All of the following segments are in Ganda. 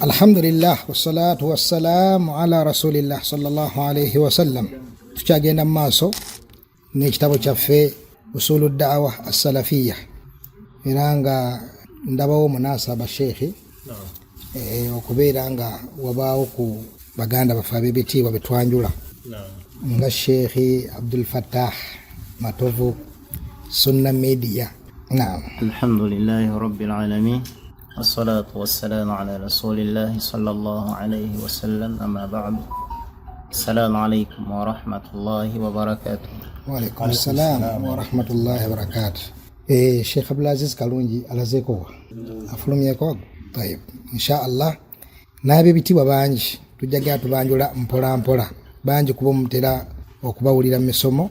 Alhamdulillah wassalatu wassalamu ala rasulillah sallallahu alayhi wa sallam. Tukyagenda maaso n'ekitabo kyaffe usulu da'wa as-salafiyya era nga ndabawo munasaba sheikhi okubeera nga wabaawo ku baganda baffe ab'ebitiibwa betwanjula nga Sheikhi Abdul Fattah Matovu Sunna Media. Naam. Alhamdulillahi rabbil alamin. Wassalatu wassalamu ala rasulillahi sallallahu alayhi wa sallam. Amma ba'd. Assalamu alaykum wa rahmatullahi wa barakatuh. Wa alaykum assalam wa rahmatullahi wa barakatuh. Sheikh Abdul Aziz Kalungi alazeko afulumyeko. Tayeb. Inshallah nabe bitibwa banji tujaga tubanjula mpola mpola banji kuba mutera okubawulira misomo.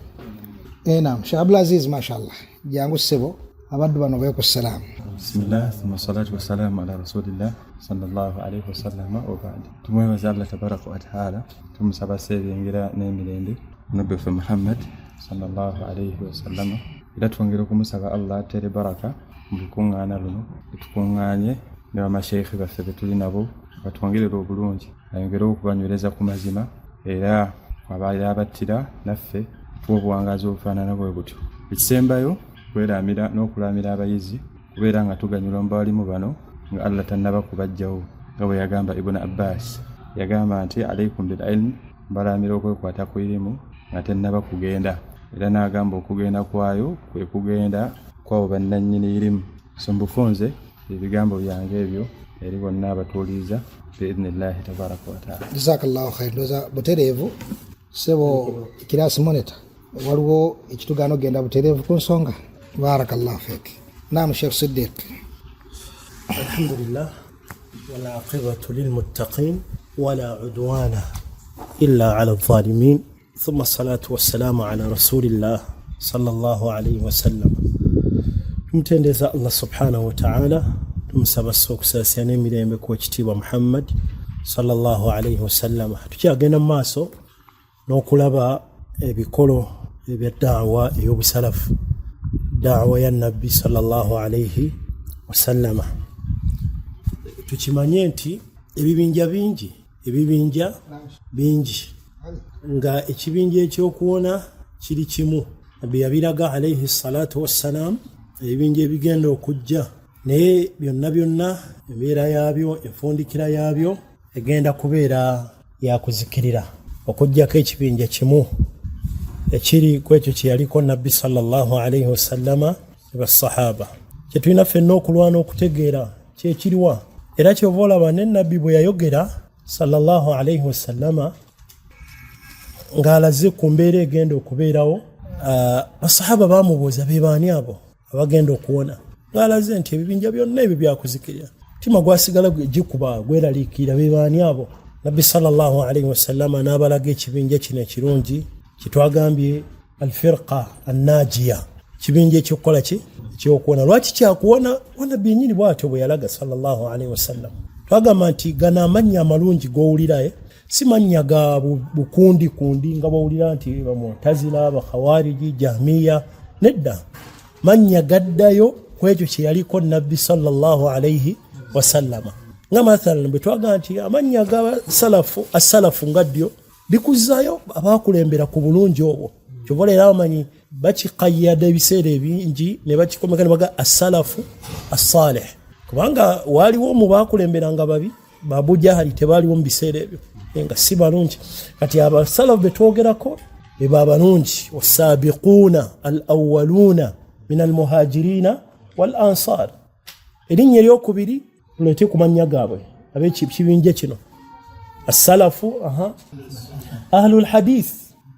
Naam. Sheikh Abdul Aziz mashallah jangu sebo abaddu bano beko salam. Bismillah thumma salatu wassalamu ala rasulillah sallallahu alayhi wasallam wa ba'd. Tumwebaza Allah tabaraka wa taala tumusaba sebengira n'emirembe nabi Muhammad sallallahu alayhi wasallam ila twongera kumusaba Allah tere baraka mukungana luno tukunganye ne amasheikh baffe betuli nabo batwongerera obulungi ayongera okubanywereza ku mazima era abaali abattira naffe tubuwangaza obufaanana bwe butyo. Ekisembayo kweramira n'okulamira abayizi kubeera nga tuganyula mbalimu bano nga Allah tannaba kubajjawo nga bwe yagamba Ibn Abbas yagamba nti alaykum bil ilm balamira okwekwata ku ilimu nga tannaba kugenda era n'agamba okugenda kwayo kwe kugenda kwabo bannannyini ilimu. So mbufunze ebigambo byange ebyo eri bonna abatuuliza biidhnillahi tabaraka wa taala. Jazakallahu khair. Ndoza butereevu sebo kirasi monitor waliwo ekitugano genda butereevu ku nsonga. Barakallahu fik. Naam Sheikh Siddiq. Alhamdulillah wala aqibatu lil muttaqin wala udwana illa ala adh-dhalimin. Thumma salatu wassalamu ala rasulillah sallallahu alayhi wa sallam. Tumtendeza Allah subhanahu wa ta'ala tumusaba sokusasya n'emirembe ku kitiibwa Muhammad sallallahu alayhi wa sallam. Tukyagenda maaso n'okulaba ebikolo ebya da'wa ey'obusalafu, da'wa ya nabbi sallallahu alayhi wa sallam. Tukimanye nti ebibinja bingi nga ekibinja ekyokuwona kiri kimu. Nabbi yabiraga alayhi salatu wassalam ebibinja ebigenda okujja naye byonna embeera yaabyo enfundikira yaabyo egenda kubeera yakuzikirira okujjako ekibinja kimu ekiri ku ekyo kyeyaliko nabbi sallallahu alayhi wasallama ne basahaba. Kyetulina ffenna okulwana okutegeera kyekiriwa era kyova olaba ne nabbi bwe yayogera sallallahu alayhi wasallama ng'alaze ku mbeera egenda okubeerawo. Basahaba baamubuuza be baani abo abagenda okuwona ng'alaze nti ebibinja byonna ebyo byakuzikirira mutima gwasigala gikuba gweraliikirira be baani abo. Nabbi sallallahu alayhi wasallama n'abalaga ekibinja kino ekirungi kitwagambye alfirqa annajiya, kibinja ekyokukola ki ekyokuwona. Lwaki kyakuwona wanabbi nyini bw'atyo bwe yalaga sallallahu alayhi wasallam. Twagamba nti gana amannya amalungi g'owulira si mannya ga bukundi nga bawulira nti bamutazila bakhawariji jahmiya. Nedda, mannya gaddayo ku ekyo kye yaliko nabbi sallallahu alayhi wasallama. Nga mathalan bwe twaga nti amannya ga asalafu nga ddyo bikuzzaayo abaakulembera ku bulungi obwo. Kyova era amanyi bakikayyada ebiseera ebingi ne bakikomeka ne baga asalafu assalih, kubanga waaliwo mu baakulemberanga babi Abu Jahali tebaaliwo mu biseera ebyo nga si balungi. Kati abasalafu betwogerako beba balungi. Wasabiquuna al awwaluuna min al muhajirina wal ansar. Erinnya eryokubiri tulete ku mannya gaabwe ab'ekibinja kino as-salafu ahlul hadith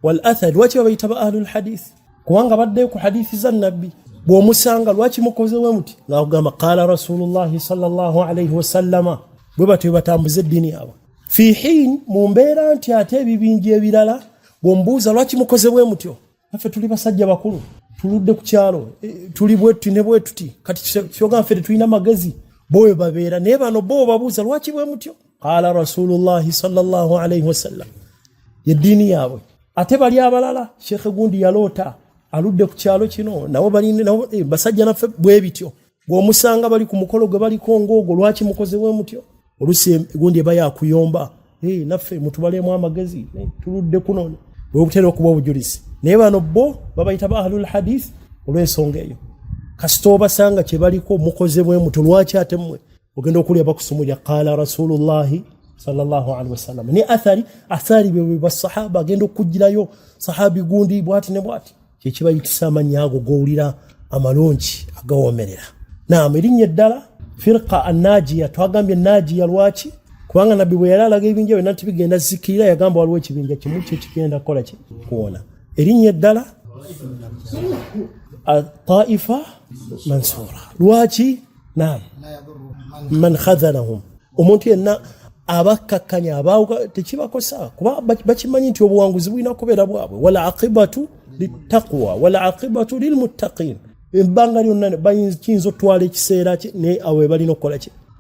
wal athar. Lwaki babayita ba ahlul hadith? Kubanga baddeyo ku hadithi za nabbi. Bw'omusanga lwaki mukozewe muti ng'agamba qala rasulullahi sallallahu alayhi wasallama, bwe batyo batambuza eddiini yaabwe. Fi hin mu mbeera nti ate ebibinja ebirala bw'ombuuza lwaki mukozebwe mutyo, naffe tuli basajja bakulu tuludde ku kyalo tuli bwetuti ne bwetuti kati kyoga ffe tulina magezi bowe babeera naye bano bo babuuza lwaki bwe mutyo. Qala rasulullahi sallallahu alayhi wasallam, yeddiini yaabwe. Ate bali abalala Sheikh gundi yaloota aludde ku kyalo kino nabo balinde nabo basajja naffe bwe bityo. Bw'omusanga bali ku mukolo gwe baliko ng'ogwo lwaki mukozebwe mutyo. olusi gundi eba yakuyomba naffe mutubalemu amagezi tuludde kuno bwe butera okuba obujulizi naye bano bo babayita ba ahlul hadith olw'ensonga eyo kasita obasanga kye baliko mukoze bwe mutu lwaki ate mmwe ogenda okulya bakusumulya qala rasulullahi sallallahu alaihi wasallam ni athari bwe basahaba agenda okujirayo sahabi gundi bwati ne bwati kye kibayitisa amannya ago gowulira amalungi agawomerera naam erinnya eddala firqa an-najiya twagambye najiya lwaki kubanga nabbi bwe yali alaga ebinja byonna tibigenda zikirira yagamba waliwo ekibinja kimu kye kigenda kukola kuwona erinnya eddala taifa mansura lwaki naam man khadhalahum omuntu yenna abakkakkanya abawuka tekibakosa kuba bakimanyi nti obuwanguzi bulina kubeera bwabwe wala aqibatu littaqwa wala aqibatu lilmuttaqin ebbanga lyonna bayinza otwala ekiseera ne awe balina okukola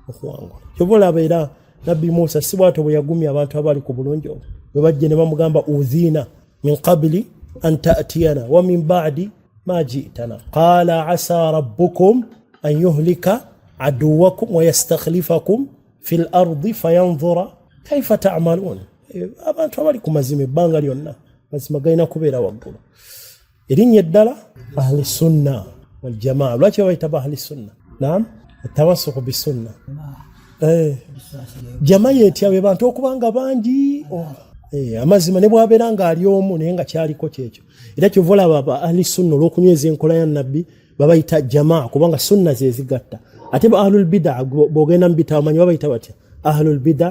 okuwangula kyobola abeera nabbi Musa si bwato bwe yagumya abantu abali ku bulungi obwo bwe bajje ne bamugamba udhina min qabli an ta'tiyana wa min ba'di ma ji'tana qala asa rabbukum an yuhlika aduwakum wa yastakhlifakum fil ardi fayanzura kayfa ta'malun abantu abali ku mazima ebbanga lyonna mazima galina kubeera waggulu erinnya eddala ahli sunna wal jamaa lwaki bayita ahli sunna naam tawassuq bis sunna jamaa yeti abe bantu okubanga bangi amazima ne bwabeera nga ali omu naye nga kyaliko kyekyo era kyovola baba ahli sunna olw'okunyweza enkola ya nabbi babayita jamaa kubanga sunna ze zigatta ate ba ahlul bid'a bogenda mbita amanyi babayita batya ahlul bid'a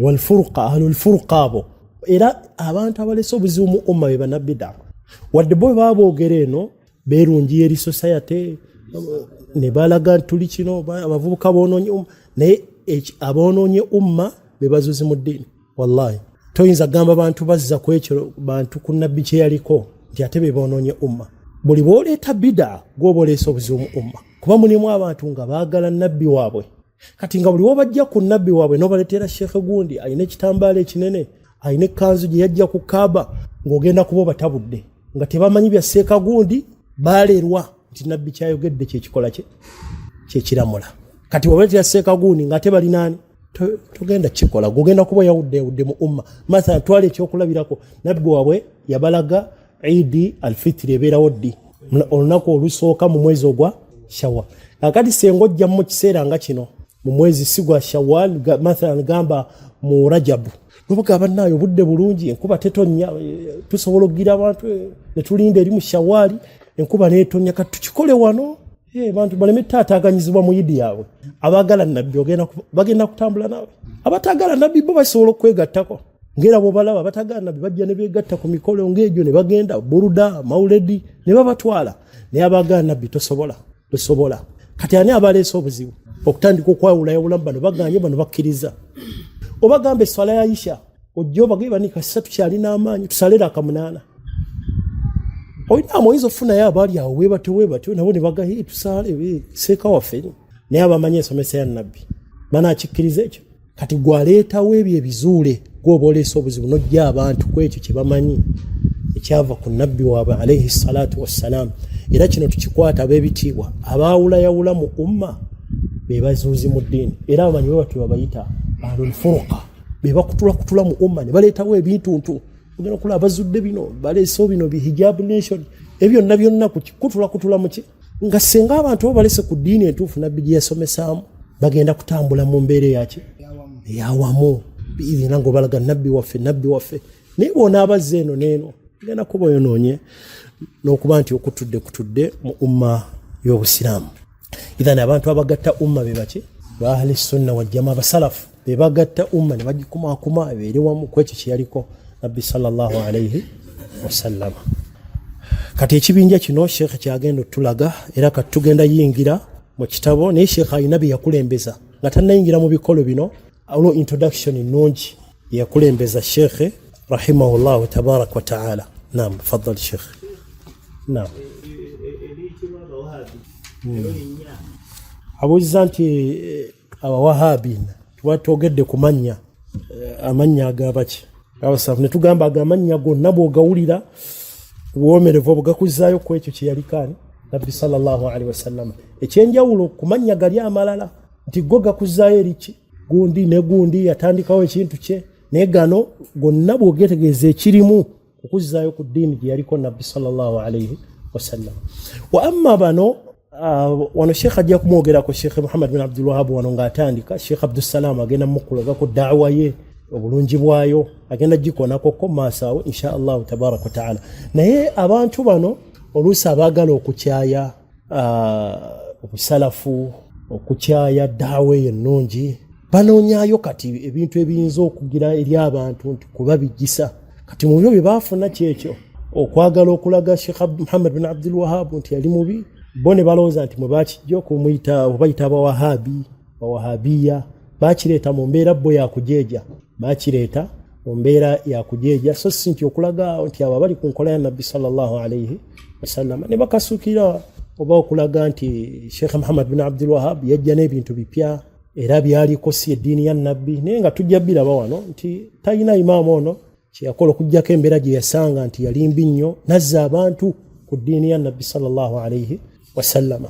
wal furqa ahlul furqa abo era abantu abalese obuzibu mu umma be banabida wadde bo baboogera eno berungi eri society ne balaga tuli kino abavubuka bonoonye naye abonoonye umma be bazuzi mu ddiini wallahi toyinza gamba bantu bazza ku ekyo bantu ku nabbi kye yaliko nti ate be bonoonye umma buli bw'oleeta bida gw'oboleesa obuzibu mu umma kuba mulimu abantu nga baagala nabbi waabwe kati nga buli wabajja ku nabbi waabwe n'obaleetera sheekhe gundi alina ekitambaala ekinene alina ekkanzu gye yajja ku kaaba ng'ogenda kuba batabudde nga tebamanyi bya seeka gundi baalerwa nti nabbi kyayogedde kyekikola kyekiramula kati wabaleetera seeka gundi nga ate balinaani togenda kikola gogenda kuba yawudde mu umma mathalan twali ekyokulabirako nabbi waabwe yabalaga Eid al-Fitr ebeerawo ddi olunaku olusooka mu mwezi ogwa Shawwal kakati sengojja mu kiseera nga kino mu mwezi sigwa Shawwal mathalan gamba mu Rajabu nobugaba nayo budde bulungi enkuba tetonya tusobola okugira abantu ne tulinda eri mu Shawwal enkuba netonya kati tukikole wano abantu baleme taataaganyizibwa mu Eid yaabwe abagala nabbi bagenda kutambula nawe abatagala nabbi bo basobola okwegattako ngera bo balaba batagala nabbi bajja ne beegatta ku mikolo ng'egyo ne bagenda buruda mauledi ne babatwala ne abagala nabbi tosobola kati ani abaleesa obuzibu okutandika okwawulayawulamu bano baganye bano bakkiriza obagambe eswala ya Aisha ojja obageba ni kasisa tukyalina amaanyi tusalera akamunaana olina amoyiza ofunayo abaali awo weebatyo nabo ne bagaye tusale seeka waffe naye abamanyi ensomesa ya nabbi banaakikkiriza ekyo kati gwaleetawo ebyo ebizuule gwoba oleesa obuzibu nojja abantu ku ekyo kye bamanyi ekyava ku nabbi waabwe alayhi salatu wassalamu era kino tukikwata ab'ebitiibwa abaawulayawula mu umma be bazuuzi mu ddiini era abamanyi bwe batyo babayita ahlul furqa be bakutula mu umma ne baleetawo ebintuntu ogenda okulaba abazudde bino baleesewo bino hijab nation ebyo byonna kutula muki nga senga abantu bo balese ku ddiini entuufu nabbi gye yasomesaamu bagenda kutambula mu mbeera yaki eyawamu biirina ng'obalaga nabbi waffe naye boona abazze eno n'eno genda kuba oyonoonye n'okuba nti okutudde mu umma y'obusiraamu idhani abantu abagatta umma be baki ba ahli sunna wal jamaa basalafu be bagatta umma ne bagikumaakuma ebeere wamu ku ekyo kye yaliko nabbi sallallahu alayhi wasallam kati ekibinja kino sheekhe kyagenda otulaga era kati tugenda yingira mu kitabo naye sheekhe alina bye yakulembeza nga tannayingira mu bikolo bino olwo introduction nnungi yakulembeza sheekhe rahimahullahu tabaraka wa taala naam faddal sheekhe naam abuuziza nti abawahabin twatogedde ku amannya agabaki abasafu ne tugamba agamanya gonna bw'ogawulira bwomerevu obugakuzaayo ku ekyo kye yalikaani nabbi sallallahu alaihi wasallam ekyenjawulo ku mannya gali amalala nti go gakuzaayo eriki gundi yatandikawo ekintu kye naye gano gonna bw'ogetegeeza ekirimu okuzzaayo ku ddiini gye yaliko nabbi sallallahu alayhi wasallam. Wa amma bano wano sheekh ajja kumwogerako sheekh Muhammad bin Abdul Wahhab wano ng'atandika sheekh Abdussalam agenda mukulagako da'wa ye obulungi bwayo agenda gikonako ko maaso awo insha Allah tabaraka wa taala. Naye abantu bano oluusi abaagala okukyaya obusalafu okukyaya da'wa ennungi banoonyaayo kati ebintu ebiyinza okugira eri abantu nti kubabijjisa kati mu byo bye baafuna kyekyo okwagala okulaga sheekh Muhammad bin Abdul Wahhab nti yali mubi bo ne balowooza nti mwe bakijja okumuyita obayita bawahabiya bakireeta mu mbeera bo yakujeeja bakireeta mu mbeera yakujeeja so si nti okulaga nti abo bali ku nkola ya nabbi sallallahu alayhi wasallam ne bakasukira oba okulaga nti sheekh Muhammad bin Abdul Wahhab yajja n'ebintu bipya era byaliko si eddiini ya nabbi naye nga tujja biraba wano nti talina imaamu ono kyeyakola okugjako embeera gye yasanga nti yali mbi nnyo nazza abantu ku ddiini ya nabbi sallallahu alayhi wasallama.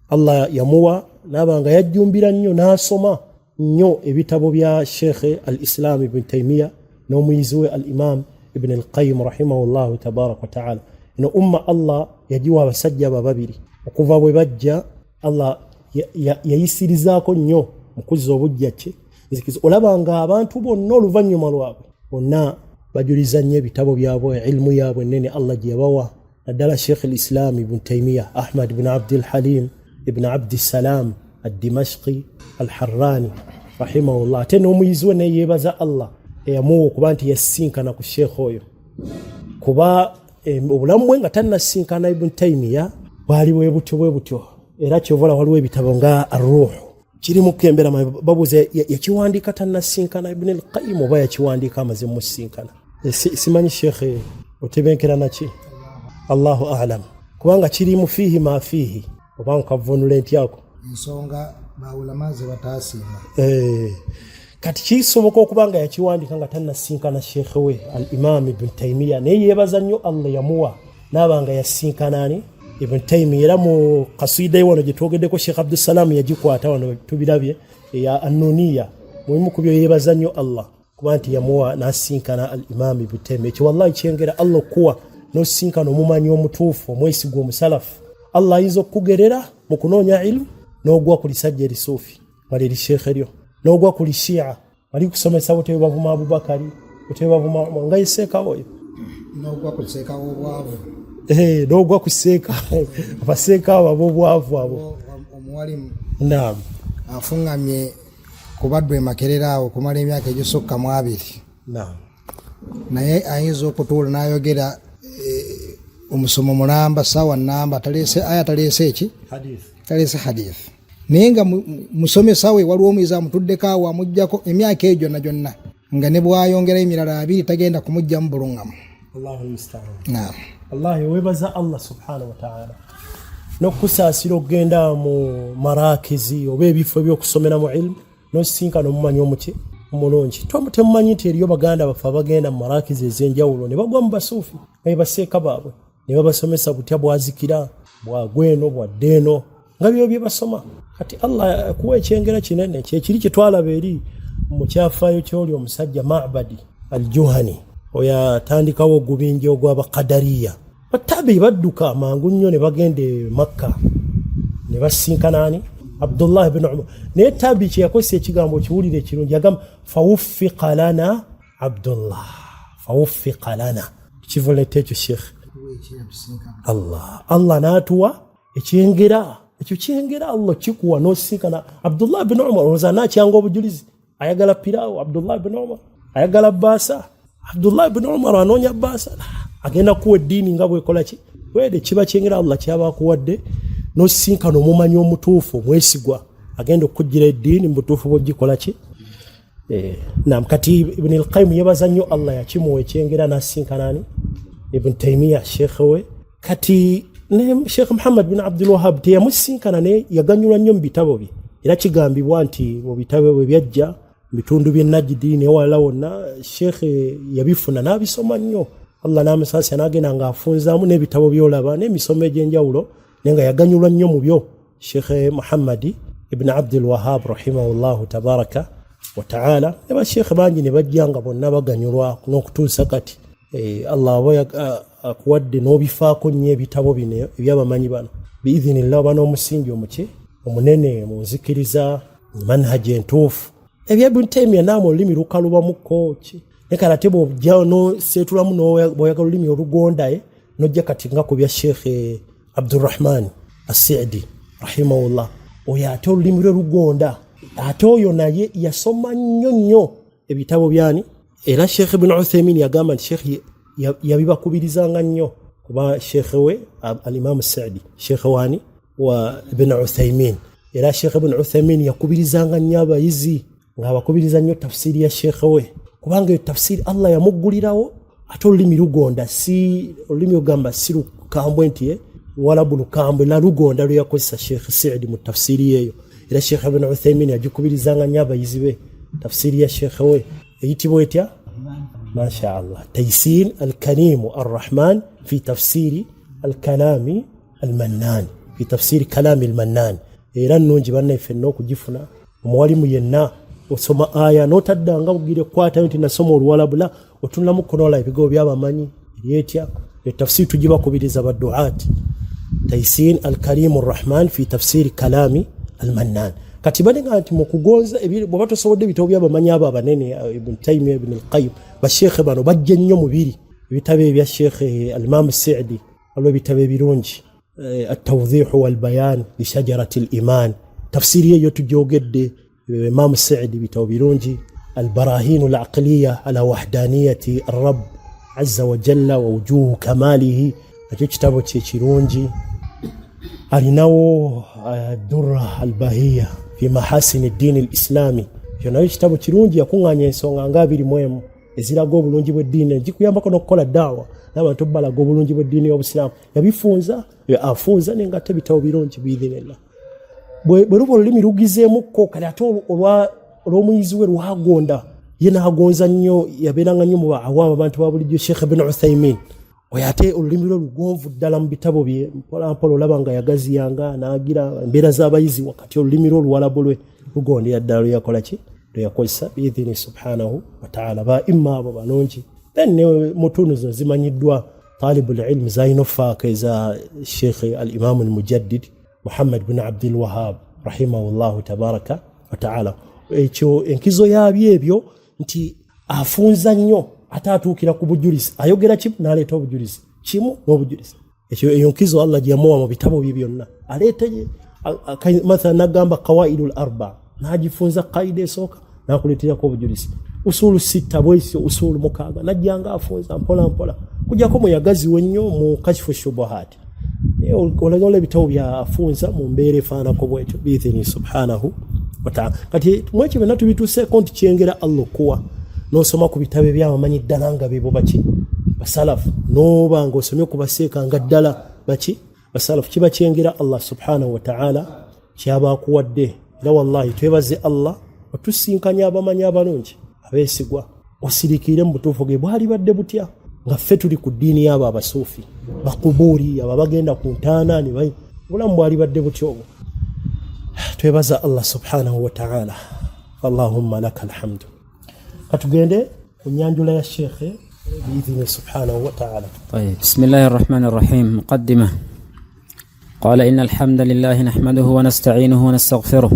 Allah yamuwa nabanga yajjumbira nnyo n'asoma nnyo ebitabo bya sheekh al-Islam ibn Taymiyyah n'omuyizi we al-Imam ibn al-Qayyim rahimahullahu tabaraka wa ta'ala. Ino umma Allah yajiwa abasajja babiri okuva bwe bajja Allah yayisirizaako nnyo mu kuzza obujja kye nzikiza olabanga abantu bonna oluvannyuma lwabwe bonna bajuliza nnyo ebitabo byabwe ilmu yaabwe ennene Allah gye yabawa naddala sheekh al-Islam ibn Taymiyyah Ahmad ibn Abdul Halim ibn Abdi Salam ad-Dimashqi al-Harrani rahimahullah. Ate n'omuyizi we naye yeebaza Allah eyamuwa okuba nti yasinkana ku sheekh oyo kuba obulamu bwe nga tannasinkana ibn Taymiyyah bwali bwe butyo era kyovola waliwo ebitabo nga Ar-Ruh kirimu kembera babuuza yakiwandiika tannasinkana ibn al-Qayyim oba yakiwandiika amaze musinkana simanyi sheekh otebenkera naki Allahu a'lam kubanga kirimu fihi ma fihi oba nkavunula entyako ensonga bawulamaze bataasiima kati kisoboka okubanga yakiwandiika nga tannasinkana sheekh we al-Imam ibn Taymiyyah naye yeebaza nnyo Allah yamuwa n'abanga yasinkana ani ibn Taymiyyah. Era mu qasida ye wano gye twogeddeko sheekh Abdussalam yagikwata wano tubirabye ya Annuniya mulimu ku byo yeebaza nnyo Allah kuba nti yamuwa n'asinkana al-Imam ibn Taymiyyah. Ekyo wallahi kyengera Allah okuwa n'osinkana omumanyi omutuufu omwesiga omusalafu Allah ayinza okukugerera mu kunoonya ilmu n'ogwa ku lisajja erisuufi wali eri sheekh eryo n'ogwa ku lishia wali kusomesa butebe bavuma Abubakari butebe bavuma nga yeseeka oyo n'ogwa ku liseeka w'obwavu n'ogwa ku seeka abaseeka abo ab'obwavu abo omuwalimu naam afuŋŋamye kubaddwa emakerera awo okumala emyaka egisukka mu 2 naam naye ayinza okutuula n'ayogera omusomo mulamba sawa namba taleese aya taleese eki hadith naye nga musomesa we waliwo omuyizi amutuddeko awo amuggyako emyaka egyo gyonna nga ne bwayongera emirala 2 tagenda kumugyamu bulungamu. Allahu musta'an. Naam. Wallahi webaza Allah subhanahu wa ta'ala n'okusaasira okugenda mu marakizi oba ebifo ebyokusomera mu ilmu n'osinkana omumanyi omuki omulungi temumanyi nti eriyo baganda bafe abagenda mu marakizi ez'enjawulo ne bagwa mu basuufi nga baseeka baabwe ne babasomesa butya bwazikira bwagweno bwaddeeno nga byo bye basoma. Kati Allah akuwa ekyengera kinene kyekiri kye twalaba eri mu kyafaayo ky'oli omusajja Ma'badi al-Juhani oyatandikawo ogubingi ogw'Abaqadariya batabi badduka mangu nnyo ne bagenda Makka ne basinkana ani Abdullah ibn Umar naye tabi kye yakozesa ekigambo kiwulire ekirungi yagamba fawuffiqa lana Abdullah fawuffiqa lana kivulete ekyo sheekh Allah n'atuwa ekyengera ekyo kyengera Allah kikuwa n'osinkana Abdullah ibn Umar oza nakyanga obujulizi ayagala pirawo Abdullah ibn Umar ayagala baasa Abdullah ibn Umar anoonya baasa agenda kuwa eddiini nga bwekola ki wede kiba kyengera Allah kyaba kuwadde n'osinkana omumanyi omutuufu omwesigwa agenda okujjira eddiini mu butuufu bw'ogikola ki naam. Kati Ibn al-Qayyim yebaza nnyo Allah yakimuwa ekyengera n'asinkana ani Ibn Taymiyyah sheekh we. Kati ne Sheikh Muhammad bin Abdul Wahhab teyamusinkana naye yaganyulwa nnyo mu bitabo bye era kigambibwa nti mu bitabo bwe byajja bitundu bye Najdi ne wala wonna sheekh yabifuna n'abisoma nnyo Allah n'amusaasya n'agenda ng'afunzaamu n'ebitabo by'olaba n'emisomo egy'enjawulo naye nga yaganyulwa nnyo mu byo Sheikh Muhammad ibn Abdul Wahhab rahimahullahu tabaraka wa ta'ala abasheekhe bangi ne bajjanga bonna baganyulwa n'okutuusa kati Allah aba akuwadde n'obifaako nnyo ebitabo bino ebyabamanyi bano biidhinillah oba n'omusingi omunene mu nzikiriza manhaji entuufu ebya Ibn Taymiyyah naamwe olulimi lukalubamukko ki ne kale ate bw'ojja n'oseetulamu bw'oyagala olulimi olugondaye n'ojja kati nga ku bya Sheikh Abdurrahman As-Sa'di rahimahullah oyo ate olulimi lwe lugonda ate oyo naye yasoma nnyo ebitabo byani era Sheikh Ibn Uthaymin yagamba nti Sheikh yabibakubirizanga nnyo kuba Sheikh we al-Imam As-Sa'di Sheikh wani wa Ibn Uthaymin era Sheikh Ibn Uthaymin yakubirizanga nnyo abayizi ng'abakubiriza nnyo tafsiri ya Sheikh we kubanga tafsiri Allah yamuggulirawo ate olulimi lugonda si olulimi ogamba si lukambwe nti wala bulukambwe la lugonda lwe yakozesa Sheikh Sa'di mu tafsiri yeyo era Sheikh Ibn Uthaymin yagikubirizanga nnyo abayizi be tafsiri ya Sheikh we eyitibwa etya masha Allah Taysir al-Karim ar-Rahman fi tafsiri al-Kalam al-Mannan fi tafsiri Kalam al-Mannan era nnungi bannaffe n'okugifuna omuwalimu yenna osoma aya n'otaddanga bugire kwata nti nasoma oluwalabula otunulamu kunola ebigo by'abamanyi eryetya etafsiri tugibakubiriza badduaati Taysir al-Karim ar-Rahman fi tafsiri Kalam al-Mannan kati balinga nti mu kugonza bw'oba tosobodde ebitabo by'abamanyi abo abanene Ibn Taymiyyah Ibn al-Qayyim basheekhe bano bajja nnyo mu biri ebitabo ebya Sheikh al-Imam As-Sa'di waliwo ebitabo ebirungi التوضيح والبيان لشجرة الإيمان تفسيرية يتجوجد إمام السعدي بتوبيرونجي البراهين العقلية على وحدانية الرب عز وجل ووجوه كماله أجتبت تشيرونجي أرناو الدرة الباهية في محاسن الدين الإسلامي جنا يجتبت تشيرونجي يكون عن يسون عن غابر مهم إزيلا قبلونجي بالدين جيكو يامبكو نقول الدعوة n'abantu bala gobulungi bw'eddiini y'Obusiraamu yabifunza afunza n'engatta bitabo birungi biidhinillah bwe luba olulimi lugizeemukko kale ate olw'omuyizi we lwagonda ye n'agonza nnyo yabeeranga nnyo mu baawamu abantu ba bulijjo Sheikh Ibn Uthaymin oyo ate olulimi lwe lugonvu ddala mu bitabo bye mpolampola olaba nga yagaziyanga n'agira embeera z'abayizi wakati olulimi lwe oluwalabu lwe lugondera ddala lwe yakola ki lwe yakozesa biidhini subhanahu wa ta'ala ba imma abo balungi then mutunu zimanyiddwa talibul ilm zaino faakeza Sheikh al-Imam al-Mujaddid Muhammad bin Abdul Wahhab rahimahullah tabaraka wa ta'ala ekyo enkizo yabyo ebyo nti afunza nnyo atatuukira ku bujulizi ayogera kimu n'aleeta obujulizi kimu n'obujulizi ekyo eyo nkizo Allah gyamuwa mu bitabo bye byonna aleete mathalan nagamba qawaidul arba nagifunza qaida esooka nakuleeterako obujulizi usulu sita bwesyo usulu mukaaga najjanga afunza mpola mpola kujjako muyagaziwe nnyo mu kashfu shubuhat olagola ebitabo bya afunza mu mbeera efaanako bwetyo biidhini subhanahu wa ta'ala kati mwekyo byonna tubituuseeko nti kyengera Allah okuwa n'osoma ku bitabo ebyabamanyi ddala nga bebo baki basalafu n'oba ng'osomye ku baseeka nga ddala baki basalafu kiba kyengera Allah subhanahu wa ta'ala kyaba akuwadde era wallahi twebaze Allah otusinkanya abamanyi abalungi abeesigwa osirikiire mu butuufu ge bwali badde butya nga ffe tuli ku ddiini y'abo abasuufi bakubuuri abo bagenda ku ntaana ne bayi bulamu bwali badde butya obwo twebaza Allah subhanahu wa ta'ala allahumma laka alhamdu katugende ku nyanjula ya sheekhe biidhini subhanahu wa ta'ala طيب بسم الله الرحمن الرحيم مقدمة قال إن الحمد لله نحمده ونستعينه ونستغفره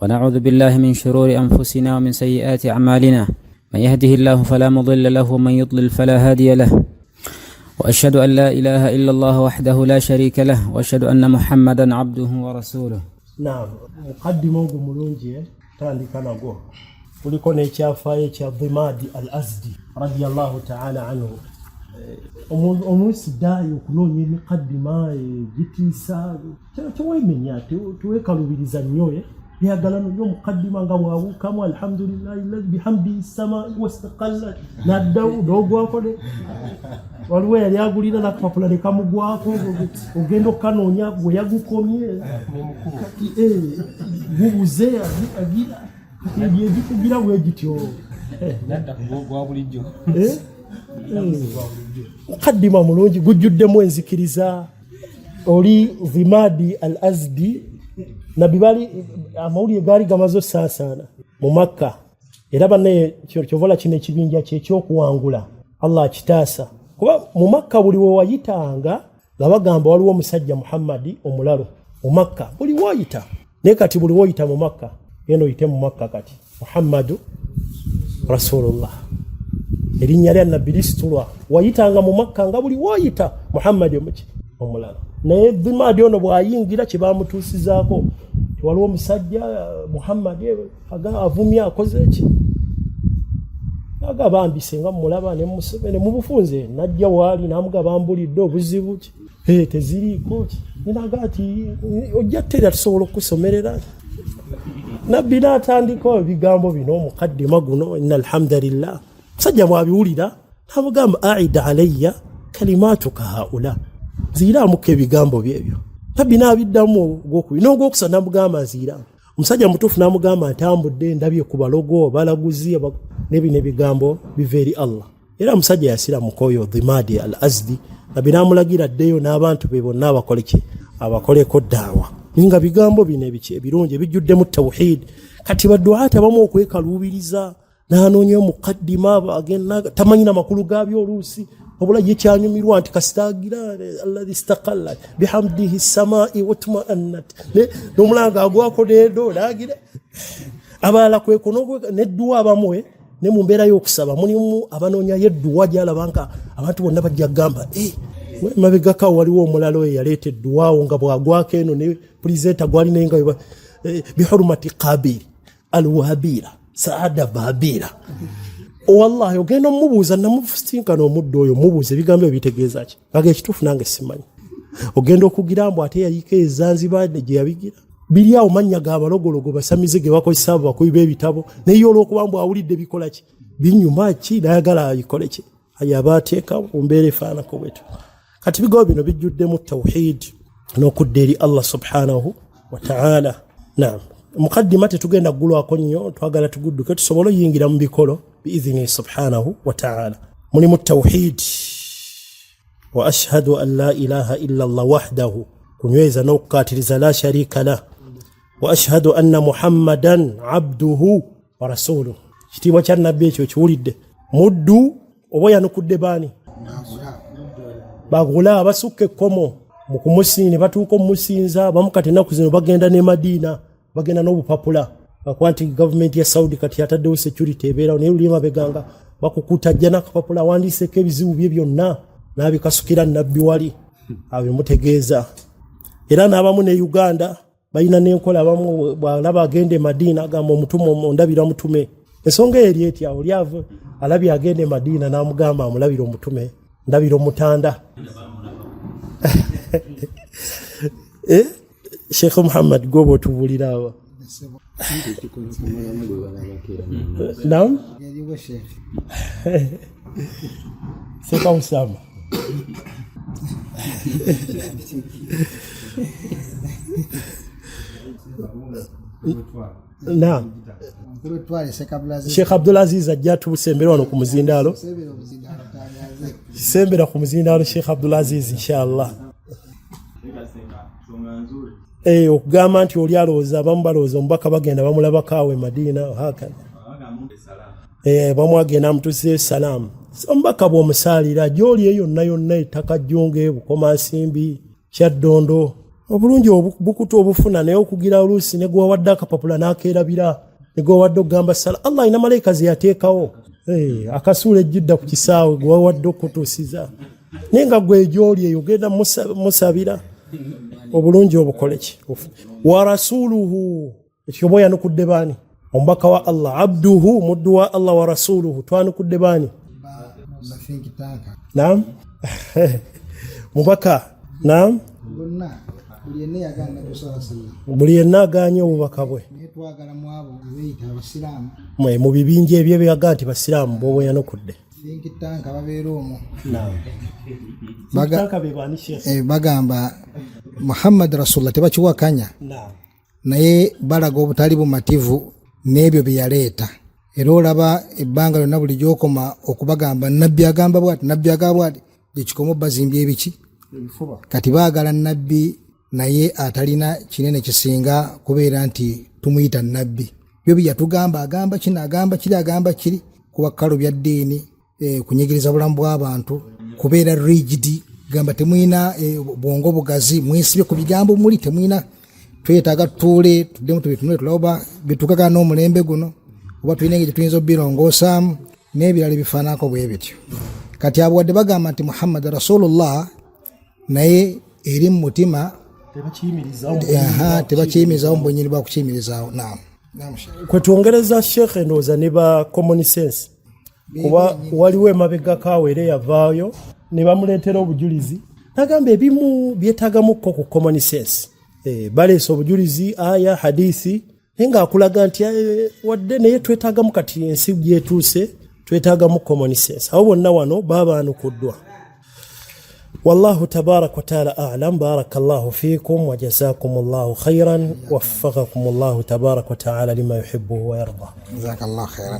ونعوذ بالله من شرور أنفسنا ومن سيئات أعمالنا من يهده الله فلا مضل له ومن يضلل فلا هادي له وأشهد أن لا إله إلا الله وحده لا شريك له وأشهد أن محمدا عبده ورسوله نعم مقدمة ملونجي تاندika nago kuliko n'ekyafaayo kya Dhimadi al-Azdi radiyallahu ta'ala anhu omusidaayo okunoonya emiqaddima gitiisa tewemenya tewekalubiriza nnyo yagala nnyo muqaddima nga bwawukamu alhamdulillahi alladhi bihamdihi as-samaa'i wastaqallat naddawu n'ogwako waliwo yali agulira nakapapula ne kamugwako ogenda okanoonya gwe yagukomye gubuze agira ebikugira bwe gityo nadda kugwa bulijjo muqaddima mulungi gujjuddemu enzikiriza oli Dhimadi al-Azdi nabbi bali amawulire gaali gamaze osaasaana mu Makka era banne kyovola kino ekibinja kyekyokuwangula Allah akitaasa kuba mu Makka buli we wayitanga nga bagamba waliwo omusajja Muhammadi omulalo mu Makka buli woyita naye kati buli woyita mu Makka genda oyite mu Makka kati Muhammadu Rasulullah erinnya lya nabbi lisitulwa wayitanga mu Makka nga buli woyita Muhammadi omulalo naye Dhimadi ono bwayingira kye bamutuusizaako waliwo omusajja Muhammadi avumya akoze ki agabambise nga mulaba ne Museveni mu bufunze najja waali namugaba mbulidde obuzibu ki teziriiko ki ninaga ati ojja tera tusobola okusomerera nabbi n'atandika ebigambo bino mukaddima guno inna alhamdulillah musajja mwabiwulira namugamba aida alayya kalimatuka haula ziraamuko ebigambo byebyo nabbi n'abiddamu ogwokubiri n'ogwokusatu namugamba nziraamu omusajja mutuufu namugamba ntambudde ndabye ku balogo balaguzi n'ebino ebigambo biva eri Allah era omusajja yasiramuka oyo Dhimadi al Azdi nabbi n'amulagira ddeyo n'abantu be bonna abakoleko daawa nga bigambo bino ebirungi ebijjuddemu tawhid kati baduata abamu okwekaluubiriza n'anoonya omukaddima tamanyina makulu gaabyo oluusi wabula ye kyanyumirwa nti kasitagira alladhi istaqallat bihamdihi samai watma'annat n'omulanga agwako needo nagira abalala kwekono nedduwa abamwe ne mu mbeera y'okusaba mulimu abanoonya yedduwa gy'alaba nka abantu bonna bajja kugamba mabegaka waliwo omulalo eyaleeta edduwaawo nga bwagwako eno ne pulezidenti gwali naye nga bihurumati Qabiri alwahabira saada babira wallahi ogenda omubuuza namufutinkana omuddu oyo mubuuza ebigambo ebitegeeza ki aga ekituufu nange simanyi ogenda okugira mbu ate yayika ezanzibar gye yabigira biri awo mannya g'abalogologo basamize ge bakozesa abo bakubi b'ebitabo naye olw'okuba mbu awulidde bikola ki binyuma ki nayagala abikole ki ayaba ateeka mu mbeera efaanako bwetu kati bigambo bino bijjuddemu tawhid n'okudda eri Allah subhanahu wa ta'ala. Naam, mukaddima tetugenda ggulwako nnyo twagala tugudduke tusobole oyingira mu bikolo biidhini subhanahu wa ta'ala. Mulimu tawhid wa ashhadu an la ilaha illa Allah wahdahu kunyweza n'okukatiriza la sharika la wa ashhadu anna Muhammadan abduhu wa rasuluhu. Kitiibwa kya nabbi ekyo kiwulidde muddu oba yanukudde baani bagula abasukka ekkomo mu kumusiini batuuka omusinza bamu kati ennaku zino bagenda ne Madina bagenda n'obupapula bakuba nti gavumenti ya Saudi kati yataddewo security ebeerawo naye luli mabeganga bakukutajja n'akapapula wandiiseko ebizibu bye byonna n'abikasukira nabbi wali abimutegeeza. Era n'abamu ne Uganda balina n'enkola abamu bw'alaba agende Madina agamba omutume ondabira mutume ensonga eri etya oli ava alabye agende Madina n'amugamba amulabira omutume ndabira omutanda Sheikh Muhammad gobo tubulira awa naam seka usama naam Sheikh Abdulaziz ajja tubusembera wano ku muzindaalo sembera ku muzindaalo Sheikh Abdulaziz inshallah. Okugamba nti oli alowooza abamu balowooza omubaka bagenda bamulabako awo e Madina hakana bamu agenda amutuusiza salaamu omubaka bw'omusaalira gy'oli eyo yonna yonna ettaka jjunge bukomansimbi kyaddondo obulungi obukutu obufuna naye okugira oluusi ne gwewawadde akapapula n'akeerabira ne gwewawadde okugamba sala Allah alina malayika ze yateekawo akasuula ejjudda ku kisaawe gwewawadde okutuusiza naye nga gwe gy'oli eyo genda musabira obulungi obukole ki wa rasuluhu ekyoba yanukudde baani omubaka wa Allah abduhu muddu wa Allah wa rasuluhu twanukudde baani naam mubaka naam buli yenna agaanye obubaka bwe mu bibinja ebyo byaga nti basiraamu bw'oba yanukudde bagamba Muhammad Rasulullah tebakiwakanya naye balaga obutali bumativu n'ebyo bye yaleeta. Era olaba ebbanga lyonna buli gy'okoma okubagamba nabbi agamba bwati nabbi agamba bwati gyekikomo bazimbye ebiki kati baagala nabbi naye atalina kinene kisinga kubeera nti tumuyita nabbi byo byatugamba agamba kino agamba kiri kuba kalo bya ddiini kunyigiriza bulamu bw'abantu kubeera rigid gamba temwina bwongo bugazi mwesibye ku bigambo muli temwina twetaaga tuule tuddemu tubitunule tulaba bitukaka n'omulembe guno oba tulina engeri tuyinza obbirongoosamu n'ebirala bifaanako bwe bityo kati abo wadde bagamba nti Muhammad Rasulullah naye eri mu mutima tebakiyimirizawo mu bwenyini bwa kukiyimirizaawo. kwetwongereza Sheikh endowooza ne ba common sense kuba waliwo emabega kaawere yavaayo ne bamuleetera obujulizi nagamba ebimu byetaagamuko ku common sense baleesa obujulizi aya hadisi naye ngaakulaga nti wadde naye twetaagamu kati ensi gyetuuse twetaagamu common sense abo bonna wano babaanukuddwa. والله تبارك وتعالى أعلم. بارك الله فيكم وجزاكم الله خيرا ووفقكم الله تبارك وتعالى لما يحبه ويرضى. جزاك الله خيرا.